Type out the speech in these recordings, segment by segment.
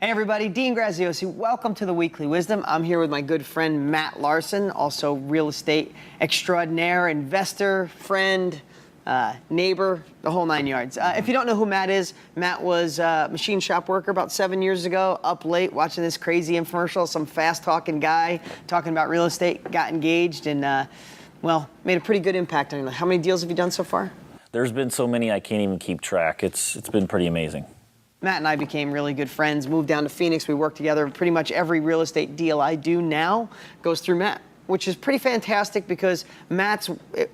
Hey everybody, Dean Graziosi. Welcome to the Weekly Wisdom. I'm here with my good friend Matt Larson, also real estate extraordinaire, investor, friend, neighbor, the whole nine yards. If you don't know who Matt is, Matt was a machine shop worker about 7 years ago, up late watching this crazy infomercial, some fast-talking guy talking about real estate, got engaged, and well, made a pretty good impact on you. How many deals have you done so far? There's been so many I can't even keep track. It's been pretty amazing. Matt and I became really good friends, moved down to Phoenix. We work together. Pretty much every real estate deal I do now goes through Matt, which is pretty fantastic because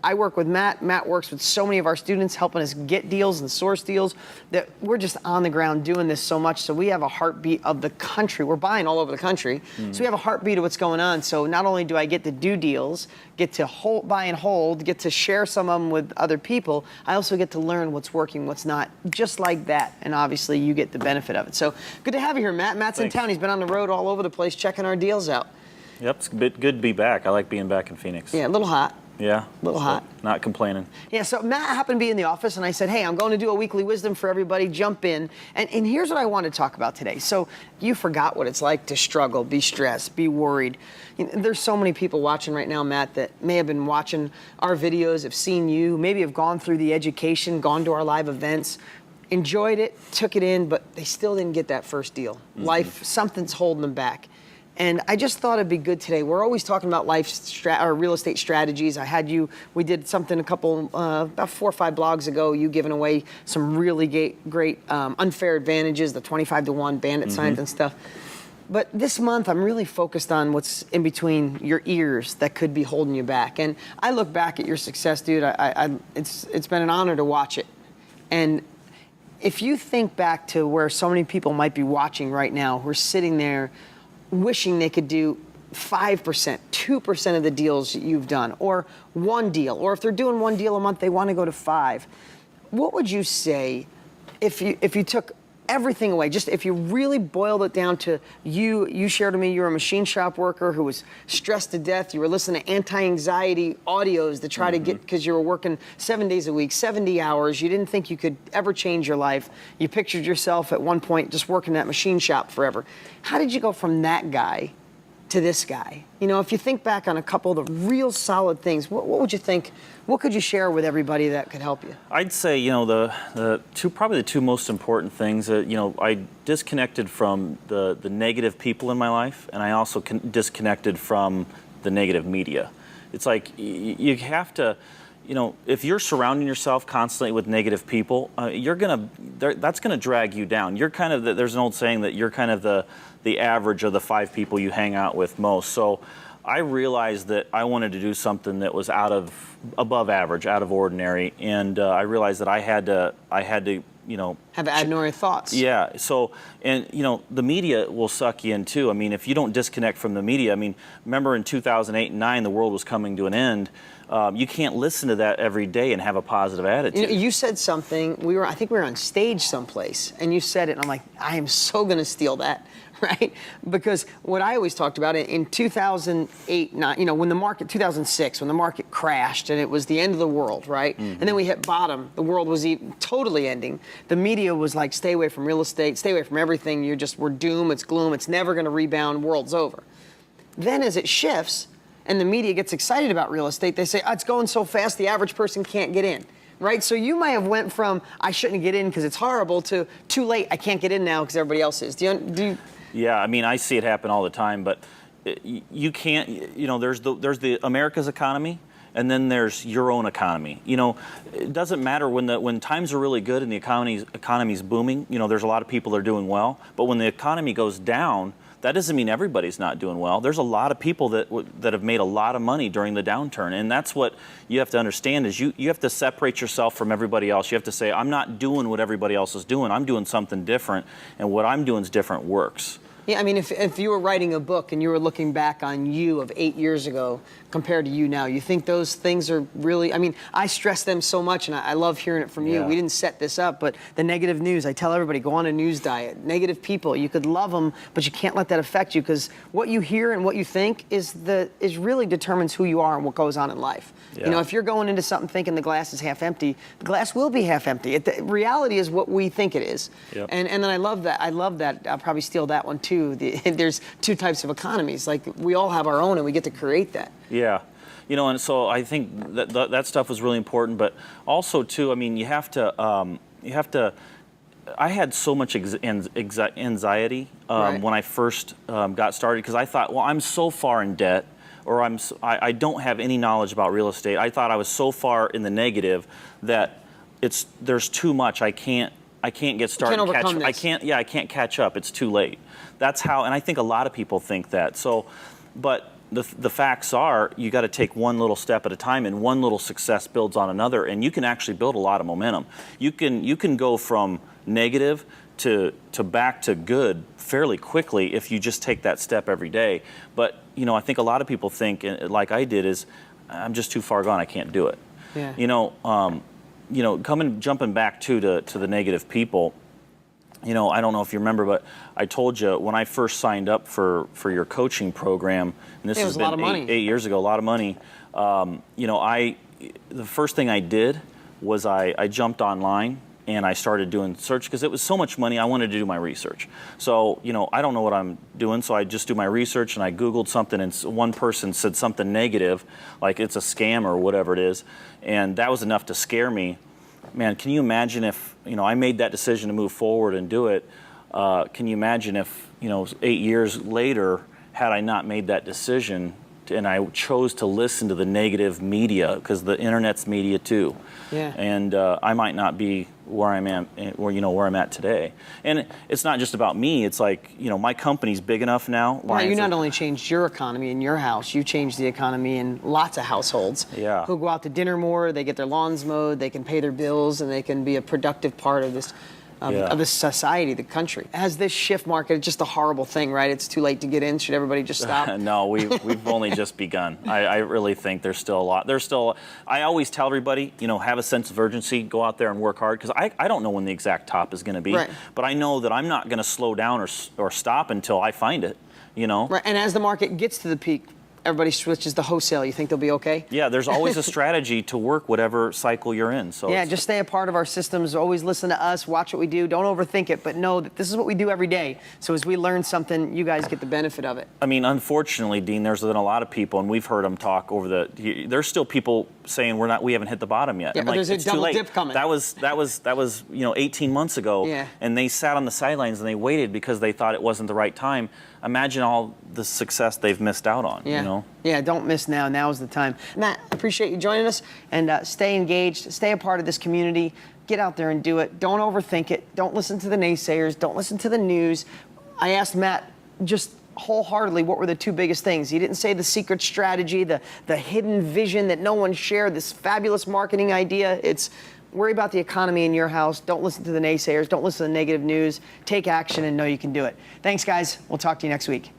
I work with Matt. Matt works with so many of our students, helping us get deals and source deals, that we're just on the ground doing this so much. So we have a heartbeat of the country. We're buying all over the country. So we have a heartbeat of what's going on. So not only do I get to do deals, get to buy and hold, get to share some of them with other people, I also get to learn what's working, what's not, just like that. And obviously you get the benefit of it. So good to have you here, Matt. Matt's Thanks. in town. He's been on the road all over the place checking our deals out. Yep, it's good to be back. I like being back in Phoenix. Yeah, a little hot. Yeah. A little hot. Not complaining. Yeah, so Matt happened to be in the office, and I said, hey, I'm going to do a weekly wisdom for everybody. Jump in. And here's what I want to talk about today. So you forgot what it's like to struggle, be stressed, be worried. You know, there's so many people watching right now, Matt, that may have been watching our videos, have seen you, maybe have gone through the education, gone to our live events, enjoyed it, took it in, but they still didn't get that first deal. Life, something's holding them back. And I just thought it'd be good today. We're always talking about or real estate strategies. We did something about 4 or 5 blogs ago, you giving away some really great unfair advantages, the 25-to-1 bandit signs and stuff. But this month, I'm really focused on what's in between your ears that could be holding you back. And I look back at your success, dude. It's been an honor to watch it. And if you think back to where so many people might be watching right now, who are sitting there wishing they could do 5%, 2% of the deals you've done, or one deal, or if they're doing one deal a month, they want to go to 5. What would you say if you took everything away, just if you really boiled it down to you shared with me you're a machine shop worker who was stressed to death, you were listening to anti-anxiety audios to try to get, because you were working 7 days a week, 70 hours, you didn't think you could ever change your life, you pictured yourself at one point just working that machine shop forever. How did you go from that guy to this guy? You know, if you think back on a couple of the real solid things, what would you think? What could you share with everybody that could help you? I'd say, you know, probably the two most important things, you know, I disconnected from the negative people in my life, and I also disconnected from the negative media. It's like you have to, you know, if you're surrounding yourself constantly with negative people, that's gonna drag you down. You're kind of there's an old saying that you're kind of the average of the 5 people you hang out with most. So I realized that I wanted to do something that was above average, out of ordinary, and I realized that I had to, you know, have ordinary thoughts. Yeah. So, and you know, the media will suck you in too. I mean, if you don't disconnect from the media, I mean, remember in 2008 and 9, the world was coming to an end. You can't listen to that every day and have a positive attitude. You know, you said something. I think we were on stage someplace, and you said it, and I'm like, I am so going to steal that, right? Because what I always talked about in 2008, 9, you know, 2006, when the market crashed and it was the end of the world, right? And then we hit bottom. The world was totally ending. The media was like, stay away from real estate, stay away from everything. We're doomed. It's gloom. It's never going to rebound. World's over. Then as it shifts, and the media gets excited about real estate, they say, oh, it's going so fast, the average person can't get in, right? So you might have went from, I shouldn't get in because it's horrible, to too late, I can't get in now because everybody else is. Do you? Yeah, I mean, I see it happen all the time, but you can't, you know, there's the America's economy, and then there's your own economy. You know, it doesn't matter when times are really good and the economy's booming, you know, there's a lot of people that are doing well, but when the economy goes down, that doesn't mean everybody's not doing well. There's a lot of people that have made a lot of money during the downturn, and that's what you have to understand is you have to separate yourself from everybody else. You have to say, I'm not doing what everybody else is doing. I'm doing something different, and what I'm doing is different works. Yeah, I mean, if you were writing a book and you were looking back on you of 8 years ago compared to you now, you think those things are really, I mean, I stress them so much, and I love hearing it from you. Yeah. We didn't set this up, but the negative news, I tell everybody, go on a news diet. Negative people, you could love them, but you can't let that affect you, because what you hear and what you think is really determines who you are and what goes on in life. Yeah. You know, if you're going into something thinking the glass is half empty, the glass will be half empty. Reality is what we think it is. Yep. And then I love that. I'll probably steal that one too. There's two types of economies. Like, we all have our own, and we get to create that. Yeah. You know, and so I think that stuff was really important, but also too, I mean, you have to, I had so much anxiety Right. when I first got started, because I thought, well, I'm so far in debt, or I don't have any knowledge about real estate. I thought I was so far in the negative that there's too much. I can't get started. You can't overcome this. I can't catch up. It's too late. That's how, and I think a lot of people think that. So, but the facts are, you got to take one little step at a time, and one little success builds on another, and you can actually build a lot of momentum. You can go from negative to back to good fairly quickly if you just take that step every day. But you know, I think a lot of people think, like I did, is I'm just too far gone. I can't do it. Yeah. You know, jumping back to the negative people. You know, I don't know if you remember, but I told you when I first signed up for your coaching program, and this has been 8 years ago, a lot of money. You know, the first thing I did was I jumped online and I started doing search, because it was so much money. I wanted to do my research. So, you know, I don't know what I'm doing, so I just do my research, and I Googled something, and one person said something negative, like it's a scam or whatever it is, and that was enough to scare me. Man, can you imagine if, you know, I made that decision to move forward and do it? Can you imagine if, you know, 8 years later, had I not made that decision, and I chose to listen to the negative media, because the internet's media too. Yeah. And I might not be where I'm at, where I'm at today. And it's not just about me. It's like, you know, my company's big enough now. Right, you not only changed your economy in your house, you changed the economy in lots of households. Yeah. Who go out to dinner more, they get their lawns mowed, they can pay their bills, and they can be a productive part of this. Of the society, the country. Has this shift market, it's just a horrible thing, right? It's too late to get in. Should everybody just stop? No, we've only just begun. I really think there's still a lot. I always tell everybody, you know, have a sense of urgency, go out there and work hard, because I don't know when the exact top is going to be. Right. But I know that I'm not going to slow down or stop until I find it, you know? Right, and as the market gets to the peak, everybody switches to wholesale. You think they'll be okay? Yeah, there's always a strategy to work whatever cycle you're in. So yeah, just stay a part of our systems. Always listen to us. Watch what we do. Don't overthink it, but know that this is what we do every day. So as we learn something, you guys get the benefit of it. I mean, unfortunately, Dean, there's been a lot of people, and we've heard them talk there's still people saying we haven't hit the bottom yet. Yeah, I'm like, there's a it's too double late. dip coming. That was 18 months ago. Yeah. And they sat on the sidelines and they waited because they thought it wasn't the right time. Imagine all the success they've missed out on. Yeah. You know. Yeah, don't miss now. Now is the time. Matt, appreciate you joining us, and stay engaged, stay a part of this community. Get out there and do it. Don't overthink it. Don't listen to the naysayers. Don't listen to the news. I asked Matt just wholeheartedly what were the two biggest things. He didn't say the secret strategy, the hidden vision that no one shared, this fabulous marketing idea. It's worry about the economy in your house. Don't listen to the naysayers. Don't listen to the negative news. Take action and know you can do it. Thanks, guys. We'll talk to you next week.